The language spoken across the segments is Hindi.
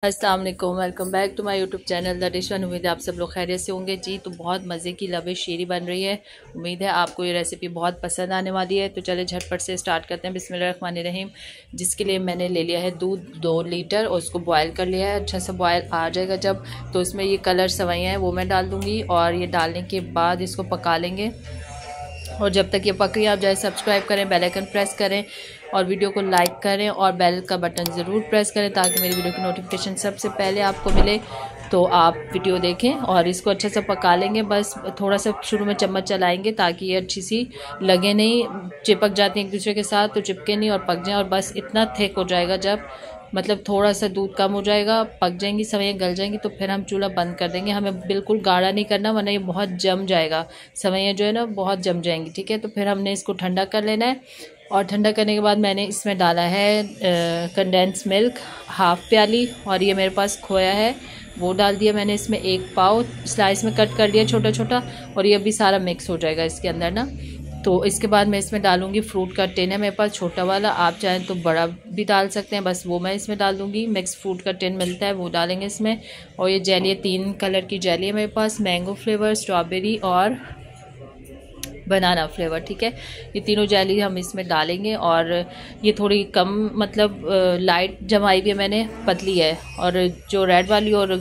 अस्सलाम वालेकुम, welcome back to my YouTube channel the dish one. उम्मीद है आप सब लोग खैरियत से होंगे जी। तो बहुत मज़े की लवे शीरी बन रही है। उम्मीद है आपको ये रेसिपी बहुत पसंद आने वाली है। तो चले झटपट से स्टार्ट करते हैं। बिस्मिल्लाहिर्रहमानिर्रहीम। जिसके लिए मैंने ले लिया है दूध 2 लीटर और उसको बॉयल कर लिया है। अच्छा सा बॉयल आ जाएगा जब, तो इसमें ये कलर सवैयाँ हैं वो मैं डाल दूँगी और ये डालने के बाद इसको पका लेंगे। और जब तक ये पक रही है आप जाए सब्सक्राइब करें, बेल आइकन प्रेस करें और वीडियो को लाइक करें और बेल का बटन ज़रूर प्रेस करें ताकि मेरी वीडियो की नोटिफिकेशन सबसे पहले आपको मिले। तो आप वीडियो देखें और इसको अच्छे से पका लेंगे। बस थोड़ा सा शुरू में चम्मच चलाएंगे ताकि ये अच्छी सी लगे नहीं, चिपक जाती हैं एक दूसरे के साथ, तो चिपके नहीं और पक जाए। और बस इतना थिक हो जाएगा जब मतलब थोड़ा सा दूध कम हो जाएगा, पक जाएंगी, सवैयाँ गल जाएंगी, तो फिर हम चूल्हा बंद कर देंगे। हमें बिल्कुल गाढ़ा नहीं करना वरना ये बहुत जम जाएगा, सवैयाँ जो है ना बहुत जम जाएंगी। ठीक है, तो फिर हमने इसको ठंडा कर लेना है। और ठंडा करने के बाद मैंने इसमें डाला है कंडेंस मिल्क हाफ़ प्याली, और ये मेरे पास खोया है वो डाल दिया मैंने इसमें। 1 पाव स्लाइस में कट कर दिया छोटा छोटा, और ये अभी सारा मिक्स हो जाएगा इसके अंदर ना। तो इसके बाद मैं इसमें डालूंगी फ्रूट का टिन है मेरे पास छोटा वाला, आप चाहें तो बड़ा भी डाल सकते हैं, बस वो मैं इसमें डाल दूंगी। मिक्स फ्रूट का टिन मिलता है वो डालेंगे इसमें। और ये जेली है, 3 कलर की जेली है मेरे पास, मैंगो फ्लेवर, स्ट्रॉबेरी और बनाना फ्लेवर। ठीक है, ये तीनों जेली हम इसमें डालेंगे। और ये थोड़ी कम मतलब लाइट जमाई भी है मैंने, पतली है। और जो रेड वाली और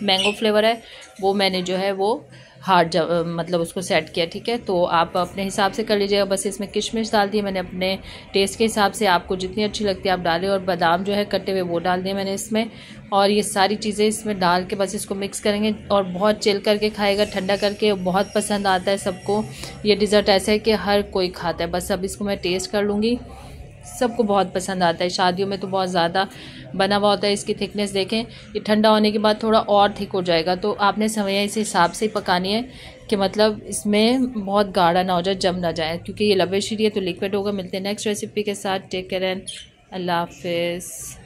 मैंगो फ्लेवर है वो मैंने जो है वो हार्ड मतलब उसको सेट किया। ठीक है, तो आप अपने हिसाब से कर लीजिएगा। बस इसमें किशमिश डाल दी मैंने अपने टेस्ट के हिसाब से, आपको जितनी अच्छी लगती है आप डालें। और बादाम जो है कटे हुए वो डाल दिए मैंने इसमें। और ये सारी चीज़ें इसमें डाल के बस इसको मिक्स करेंगे। और बहुत चिल करके खाएगा, ठंडा करके बहुत पसंद आता है सबको। ये डिज़र्ट ऐसा है कि हर कोई खाता है। बस अब इसको मैं टेस्ट कर लूँगी, सबको बहुत पसंद आता है। शादियों में तो बहुत ज़्यादा बना हुआ होता है। इसकी थिकनेस देखें, ये ठंडा होने के बाद थोड़ा और थिक हो जाएगा। तो आपने सवैयाँ इस हिसाब से ही पकानी है कि मतलब इसमें बहुत गाढ़ा ना हो जाए, जम ना जाए, क्योंकि ये लवे शीरी है तो लिक्विड होगा। मिलते हैं नेक्स्ट रेसिपी के साथ। टेक केयर एंड अल्लाह हाफिज़।